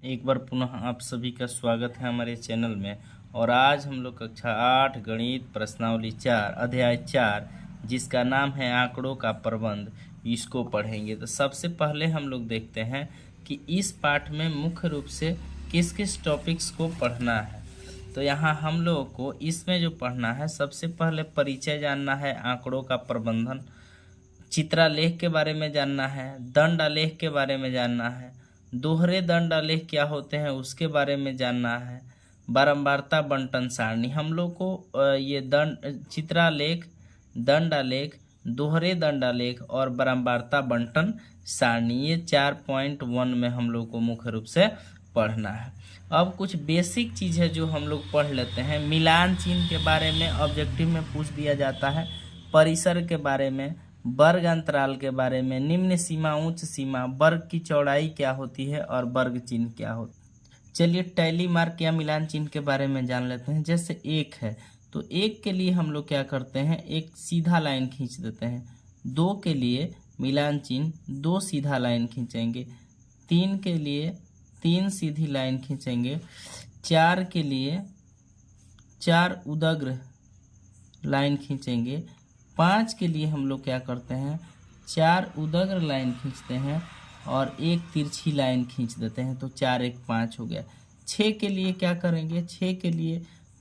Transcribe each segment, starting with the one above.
एक बार पुनः आप सभी का स्वागत है हमारे चैनल में। और आज हम लोग कक्षा 8 गणित प्रश्नावली 4 अध्याय 4 जिसका नाम है आंकड़ों का प्रबंध, इसको पढ़ेंगे। तो सबसे पहले हम लोग देखते हैं कि इस पाठ में मुख्य रूप से किस किस टॉपिक्स को पढ़ना है। तो यहाँ हम लोगों को इसमें जो पढ़ना है, सबसे पहले परिचय जानना है आंकड़ों का प्रबंधन, चित्रालेख के बारे में जानना है, दंडालेख के बारे में जानना है, दोहरे दंडालेख क्या होते हैं उसके बारे में जानना है, बारंबारता बंटन सारणी। हम लोग को ये चित्रालेख, दंडालेख, दोहरे दंडालेख और बारंबारता बंटन सारणी, ये 4.1 में हम लोग को मुख्य रूप से पढ़ना है। अब कुछ बेसिक चीज़ है जो हम लोग पढ़ लेते हैं। मिलान चिन्ह के बारे में ऑब्जेक्टिव में पूछ दिया जाता है, परिसर के बारे में, वर्ग अंतराल के बारे में, निम्न सीमा, उच्च सीमा, वर्ग की चौड़ाई क्या होती है और वर्ग चिन्ह क्या होता है। चलिए टैली मार्क या मिलान चिन्ह के बारे में जान लेते हैं। जैसे एक है तो एक के लिए हम लोग क्या करते हैं, एक सीधा लाइन खींच देते हैं। दो के लिए मिलान चिन्ह, दो सीधा लाइन खींचेंगे। तीन के लिए तीन सीधी लाइन खींचेंगे। चार के लिए चार उदग्र लाइन खींचेंगे। 5 के लिए हम लोग क्या करते हैं, 4 उदग्र लाइन खींचते हैं और एक तिरछी लाइन खींच देते हैं, तो 4 1 5 हो गया। 6 के लिए क्या करेंगे, 6 के लिए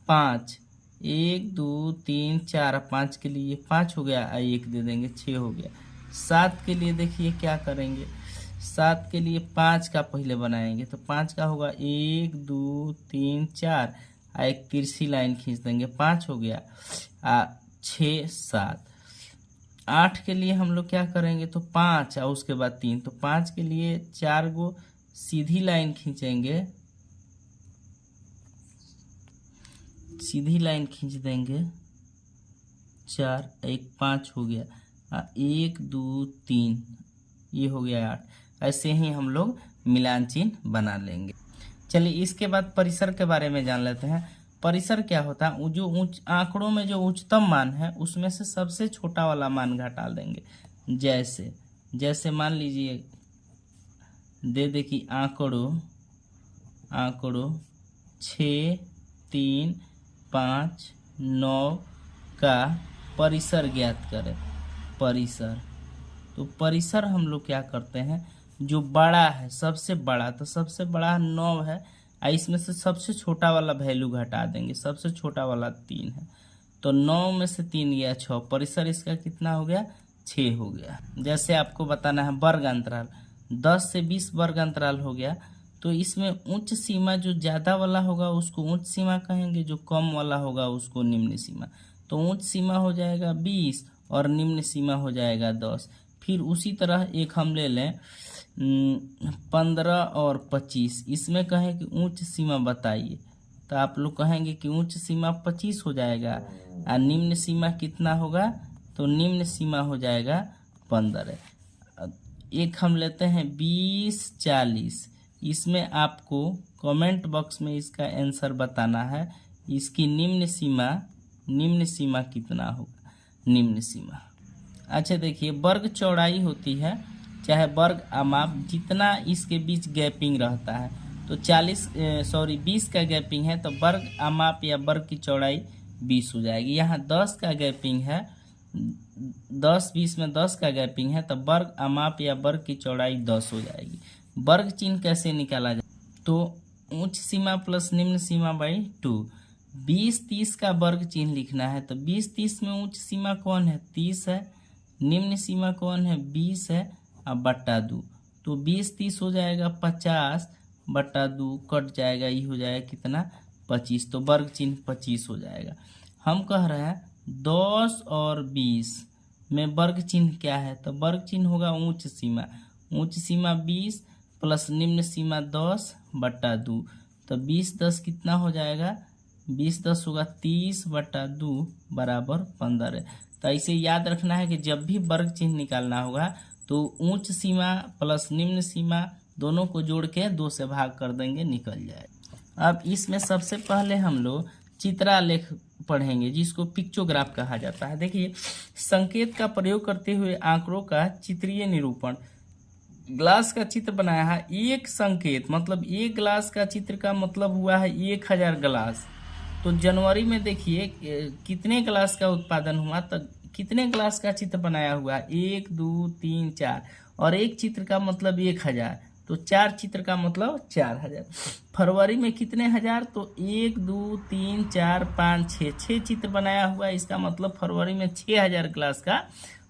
5, 1 2 3 4, 5 के लिए 5 हो गया, 1 दे देंगे, 6 हो गया। 7 के लिए देखिए क्या करेंगे, 7 के लिए 5 का पहले बनाएंगे, तो 5 का होगा 1 2 3 4, एक तिरछी लाइन खींच देंगे, 5 हो गया, 6 7। 8 के लिए हम लोग क्या करेंगे, तो 5 और उसके बाद 3, तो 5 के लिए 4 गो सीधी लाइन खींचेंगे, सीधी लाइन खींच देंगे, 4 1 5 हो गया, 1 2 3, ये हो गया 8। ऐसे ही हम लोग मिलान चिन्ह बना लेंगे। चलिए इसके बाद परिसर के बारे में जान लेते हैं। परिसर क्या होता है, जो आंकड़ों में जो उच्चतम मान है उसमें से सबसे छोटा वाला मान घटा देंगे। जैसे मान लीजिए दे दे कि आंकड़ों 6 3 5 9 का परिसर ज्ञात करें। परिसर, तो परिसर हम लोग क्या करते हैं, जो बड़ा है सबसे बड़ा, तो सबसे बड़ा 9 है, इसमें से सबसे छोटा वाला वैल्यू घटा देंगे। सबसे छोटा वाला 3 है, तो 9 में से 3 गया 6, परिसर इसका कितना हो गया, 6 हो गया। जैसे आपको बताना है वर्ग अंतराल, 10 से 20 वर्ग अंतराल हो गया, तो इसमें उच्च सीमा जो ज़्यादा वाला होगा उसको उच्च सीमा कहेंगे, जो कम वाला होगा उसको निम्न सीमा। तो उच्च सीमा हो जाएगा 20 और निम्न सीमा हो जाएगा 10। फिर उसी तरह एक हम ले लें 15 और 25, इसमें कहें कि उच्च सीमा बताइए, तो आप लोग कहेंगे कि उच्च सीमा 25 हो जाएगा और निम्न सीमा कितना होगा, तो निम्न सीमा हो जाएगा 15। एक हम लेते हैं 20 40, इसमें आपको कमेंट बॉक्स में इसका आंसर बताना है, इसकी निम्न सीमा कितना होगा, निम्न सीमा। अच्छा देखिए, वर्ग चौड़ाई होती है चाहे वर्ग आमाप, जितना इसके बीच गैपिंग रहता है, तो 20 का गैपिंग है तो वर्ग आमाप या वर्ग की चौड़ाई 20 हो जाएगी। यहाँ 10 का गैपिंग है, 10 20 में 10 का गैपिंग है, तो वर्ग आमाप या वर्ग की चौड़ाई 10 हो जाएगी। वर्ग चिन्ह कैसे निकाला जाए, तो उच्च सीमा प्लस निम्न सीमा बाई 2। 20 30 का वर्ग चिन्ह लिखना है, तो 20 30 में उच्च सीमा कौन है, 30 है, निम्न सीमा कौन है, 20 है, अब बट्टा 2, तो 20 30 हो जाएगा 50 बट्टा 2 कट जाएगा, ये हो जाएगा कितना, 25, तो वर्ग चिन्ह 25 हो जाएगा। हम कह रहे हैं 10 और 20 में वर्ग चिन्ह क्या है, तो वर्ग चिन्ह होगा उच्च सीमा। उच्च सीमा 20 प्लस निम्न सीमा 10 बट्टा 2, तो 20 10 कितना हो जाएगा, 20 10 होगा 30 बट्टा 2 बराबर 15। तो ऐसे याद रखना है कि जब भी वर्ग चिन्ह निकालना होगा तो उच्च सीमा प्लस निम्न सीमा दोनों को जोड़ के 2 से भाग कर देंगे, निकल जाएगा। अब इसमें सबसे पहले हम लोग चित्रालेख पढ़ेंगे, जिसको पिक्चोग्राफ कहा जाता है। देखिए, संकेत का प्रयोग करते हुए आंकड़ों का चित्रीय निरूपण, ग्लास का चित्र बनाया है, एक संकेत मतलब एक ग्लास का चित्र का मतलब हुआ है 1000 ग्लास। तो जनवरी में देखिए कितने ग्लास का उत्पादन हुआ, तो कितने ग्लास का चित्र बनाया हुआ है, 1 2 3 4, और एक चित्र का मतलब 1000, तो 4 चित्र का मतलब 4000। फरवरी में कितने हजार, तो 1 2 3 4 5 6, 6 चित्र बनाया हुआ है, इसका मतलब फरवरी में 6000 ग्लास का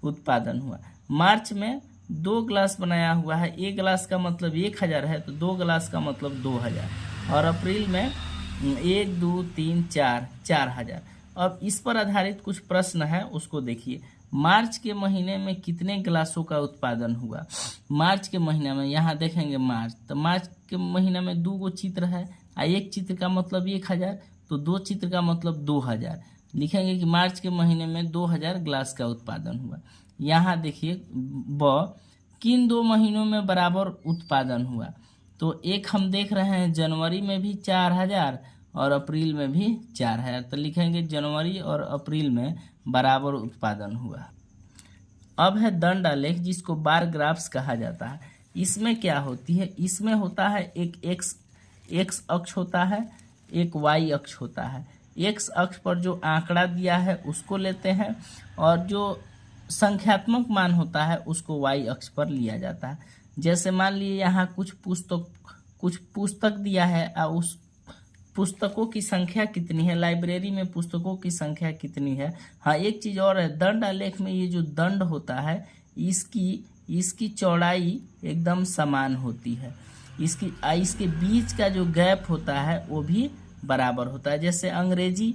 उत्पादन हुआ। मार्च में 2 ग्लास बनाया हुआ है, एक ग्लास का मतलब 1000 है, तो 2 ग्लास का मतलब 2000। और अप्रैल में 1 2 3 4, 4000। अब इस पर आधारित कुछ प्रश्न है, उसको देखिए। मार्च के महीने में कितने ग्लासों का उत्पादन हुआ। मार्च के महीने में यहाँ देखेंगे मार्च, तो मार्च के महीने में 2 गो चित्र है, एक चित्र का मतलब 1000, तो 2 चित्र का मतलब 2000। लिखेंगे कि मार्च के महीने में 2000 ग्लास का उत्पादन हुआ। यहाँ देखिए किन 2 महीनों में बराबर उत्पादन हुआ, तो एक हम देख रहे हैं जनवरी में भी 4000 और अप्रैल में भी 4000, तो लिखेंगे जनवरी और अप्रैल में बराबर उत्पादन हुआ। अब है दंड आलेख, जिसको बार ग्राफ्स कहा जाता है। इसमें क्या होती है, इसमें होता है एक एक्स अक्ष होता है, एक वाई अक्ष होता है। एक्स अक्ष पर जो आंकड़ा दिया है उसको लेते हैं, और जो संख्यात्मक मान होता है उसको वाई अक्ष पर लिया जाता है। जैसे मान लीजिए यहाँ कुछ पुस्तक दिया है, और उस पुस्तकों की संख्या कितनी है, लाइब्रेरी में पुस्तकों की संख्या कितनी है। हाँ, एक चीज और है, दंड आलेख में ये जो दंड होता है इसकी चौड़ाई एकदम समान होती है, इसके बीच का जो गैप होता है वो भी बराबर होता है। जैसे अंग्रेजी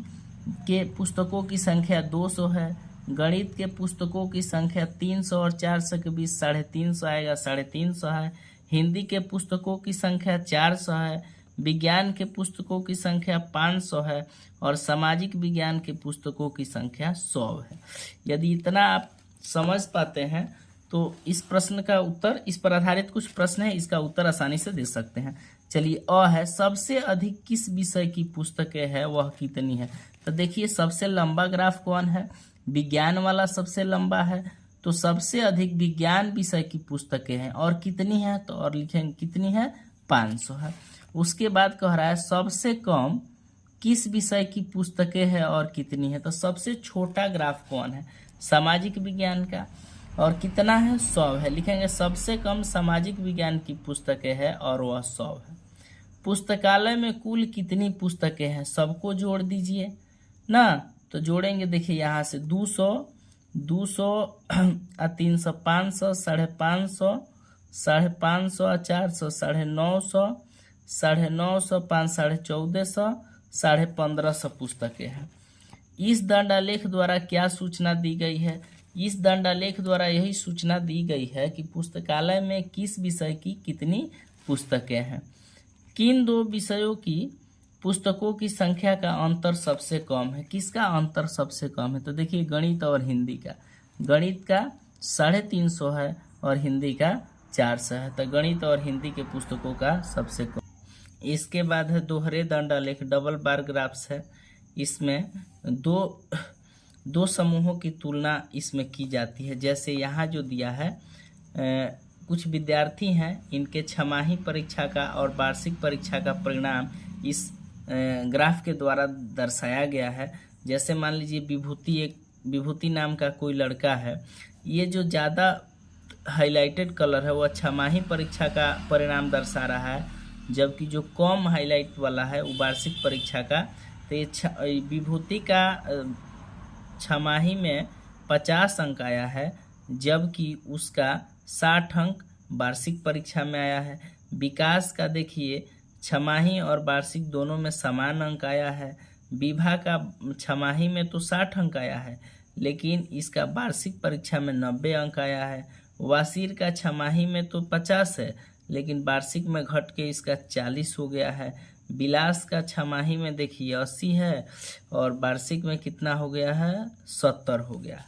के पुस्तकों की संख्या 200 है, गणित के पुस्तकों की संख्या 300 और 400 के बीच 350 आएगा, 350 है। हिंदी के पुस्तकों की संख्या 400 है, विज्ञान के पुस्तकों की संख्या 500 है, और सामाजिक विज्ञान के पुस्तकों की संख्या 100 है। यदि इतना आप समझ पाते हैं तो इस प्रश्न का उत्तर, इस पर आधारित कुछ प्रश्न है, इसका उत्तर आसानी से दे सकते हैं। चलिए, है सबसे अधिक किस विषय की पुस्तकें है, वह कितनी है। तो देखिए सबसे लंबा ग्राफ कौन है, विज्ञान वाला सबसे लंबा है, तो सबसे अधिक विज्ञान विषय की पुस्तकें हैं, और कितनी है, तो और लिखेंगे कितनी है, 500 है। उसके बाद कह रहा है सबसे कम किस विषय की पुस्तकें हैं और कितनी है, तो सबसे छोटा ग्राफ कौन है, सामाजिक विज्ञान का, और कितना है, 100 है। लिखेंगे सबसे कम सामाजिक विज्ञान की पुस्तकें हैं और वह 100 है। पुस्तकालय में कुल कितनी पुस्तकें हैं, सबको जोड़ दीजिए ना, तो जोड़ेंगे, देखिए यहाँ से 200 300 500 550 550 400 950 950 5 1450 1550 पुस्तकें हैं। इस दंडालेख द्वारा क्या सूचना दी गई है, इस दंडालेख द्वारा यही सूचना दी गई है कि पुस्तकालय में किस विषय की कितनी पुस्तकें हैं। किन 2 विषयों की पुस्तकों की संख्या का अंतर सबसे कम है, किसका अंतर सबसे कम है, तो देखिए गणित और हिंदी का, गणित का 350 है और हिंदी का 400 है, तो गणित और हिंदी के पुस्तकों का सबसे कम। इसके बाद है दोहरे दंडालेख, डबल बार ग्राफ्स है। इसमें दो समूहों की तुलना इसमें की जाती है। जैसे यहाँ जो दिया है, कुछ विद्यार्थी हैं, इनके छमाही परीक्षा का और वार्षिक परीक्षा का परिणाम इस ग्राफ के द्वारा दर्शाया गया है। जैसे मान लीजिए विभूति नाम का कोई लड़का है, ये जो ज़्यादा हाईलाइटेड कलर है वह छमाही परीक्षा का परिणाम दर्शा रहा है, जबकि जो कम हाईलाइट वाला है वो वार्षिक परीक्षा का। तो ये विभूति का छमाही में 50 अंक आया है, जबकि उसका 60 अंक वार्षिक परीक्षा में आया है। विकास का देखिए छमाही और वार्षिक दोनों में समान अंक आया है। विभा का छमाही में तो 60 अंक आया है, लेकिन इसका वार्षिक परीक्षा में 90 अंक आया है। वासीर का छमाही में तो 50 है, लेकिन वार्षिक में घट के इसका 40 हो गया है। विलास का छमाही में देखिए 80 है और वार्षिक में कितना हो गया है, 70 हो गया।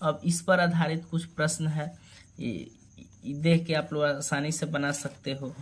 अब इस पर आधारित कुछ प्रश्न है, देख के आप लोग आसानी से बना सकते हो।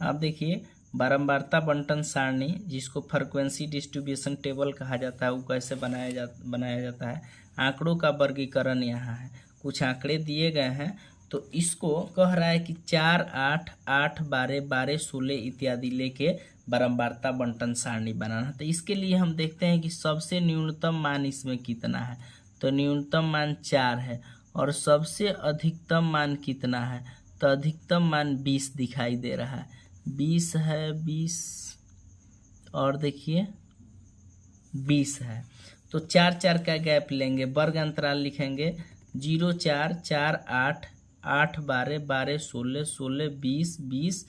आप देखिए, बारंबारता बंटन सारणी, जिसको फ्रीक्वेंसी डिस्ट्रीब्यूशन टेबल कहा जाता है, वो कैसे बनाया जाता है। आंकड़ों का वर्गीकरण यहाँ है, कुछ आंकड़े दिए गए हैं, तो इसको कह रहा है कि 4, 8, 8, 12, 12, 16 इत्यादि लेके बारंबारता बंटन सारणी बनाना। तो इसके लिए हम देखते हैं कि सबसे न्यूनतम मान इसमें कितना है। तो न्यूनतम मान 4 है और सबसे अधिकतम मान कितना है। तो अधिकतम मान 20 दिखाई दे रहा है, 20 है, 20 और देखिए 20 है। तो 4, 4 का गैप लेंगे, वर्ग अंतराल लिखेंगे 0, 4, 4, 8, 8, 12, 12, 16, 16, 20, 20,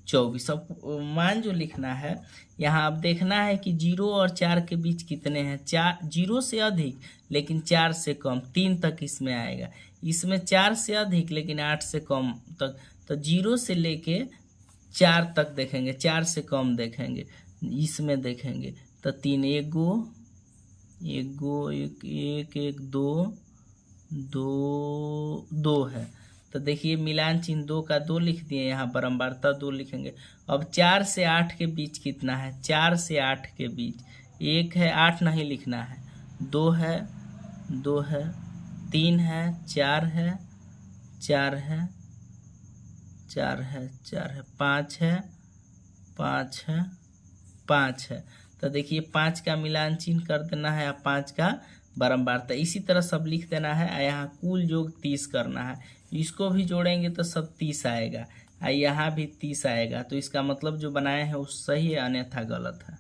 24। अब मान जो लिखना है यहाँ अब देखना है कि 0 और 4 के बीच कितने हैं। 0 से अधिक लेकिन 4 से कम, 3 तक इसमें आएगा। इसमें 4 से अधिक लेकिन 8 से कम तक। तो 0 से लेके 4 तक देखेंगे, 4 से कम देखेंगे, इसमें देखेंगे तो 3, 1 गो 1 गो 1 1 1 2 2 2 है। तो देखिए मिलान चिन्ह 2 का 2 लिख दिए, यहाँ बारंबारता 2 लिखेंगे। अब 4 से 8 के बीच कितना है। 4 से 8 के बीच 1 है, 8 नहीं लिखना है, 2 है, 2 है, 3 है, 4 है, 4 है, 4 है, 4 है, 5 है, 5 है, 5 है। तो देखिए 5 का मिलान चिन्ह कर देना है, 5 का बारंबारता इसी तरह सब लिख देना है। यहाँ कुल योग 30 करना है, इसको भी जोड़ेंगे तो सब 30 आएगा, यहाँ भी 30 आएगा। तो इसका मतलब जो बनाए हैं वो सही है, अन्यथा गलत है।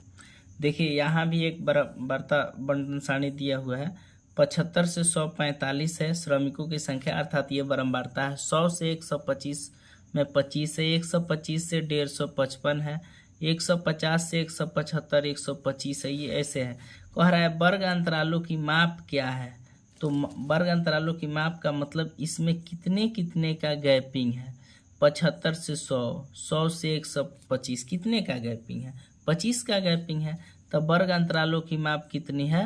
देखिए यहाँ भी एक बारंबारता बंटन सारणी दिया हुआ है। 75 से 145 है श्रमिकों की संख्या, अर्थात ये बारंबारता है। 100 से 125 में 25 है, 125 से 150 है, 150 से 175 125 है, ये ऐसे है। कह रहा है वर्ग अंतरालों की माप क्या है। तो वर्ग अंतरालों की माप का मतलब इसमें कितने कितने का गैपिंग है। 75 से 100, 100 से 125 कितने का गैपिंग है, 25 का गैपिंग है। तब वर्ग अंतरालों की माप कितनी है,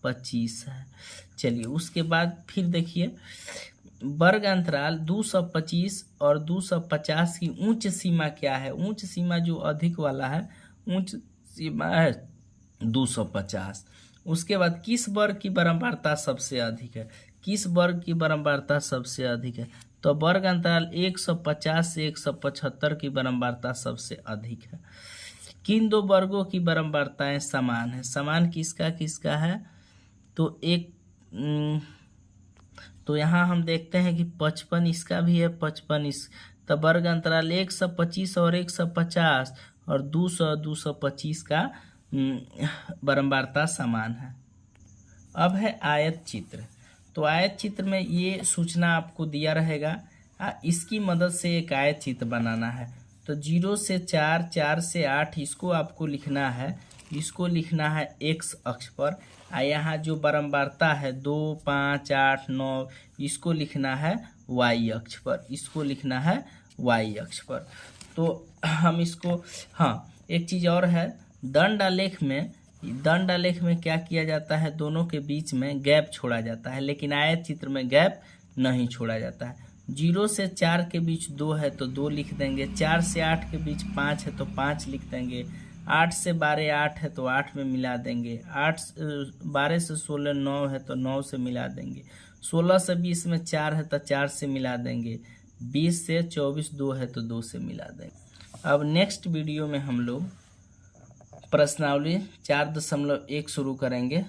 25 है। चलिए उसके बाद फिर देखिए वर्ग अंतराल 225 और 250 की उच्च सीमा क्या है। उच्च सीमा जो अधिक वाला है, उच्च सीमा है 250। उसके बाद किस वर्ग की बारंबारता सबसे अधिक है, किस वर्ग की बारंबारता सबसे अधिक है। तो वर्ग अंतराल 150 से 175 की बारंबारता सबसे अधिक है। किन दो वर्गों की बारंबारताएं समान है। समान किसका किसका है। तो यहाँ हम देखते हैं कि 55 इसका भी है, 55 इस। तो वर्ग अंतराल 125 और 150 और 200 225 का बारंबारता समान है। अब है आयत चित्र। तो आयत चित्र में ये सूचना आपको दिया रहेगा, इसकी मदद से एक आयत चित्र बनाना है। तो 0 से 4, 4 से 8 इसको आपको लिखना है, इसको लिखना है x अक्ष पर। यहाँ जो बारंबारता है 2, 5, 8, 9 इसको लिखना है y अक्ष पर, इसको लिखना है y अक्ष पर। तो हम इसको, हाँ एक चीज़ और है, दंड आलेख में क्या किया जाता है, दोनों के बीच में गैप छोड़ा जाता है, लेकिन आयत चित्र में गैप नहीं छोड़ा जाता है। 0 से 4 के बीच 2 है तो 2 लिख देंगे, 4 से 8 के बीच 5 है तो 5 लिख देंगे, 8 से 12 8 है तो 8 में मिला देंगे, 12 से 16 9 है तो 9 से मिला देंगे, 16 से 20 में 4 है तो 4 से मिला देंगे, 20 से 24 2 है तो 2 से मिला देंगे। अब नेक्स्ट वीडियो में हम लोग प्रश्नावली 4.1 शुरू करेंगे।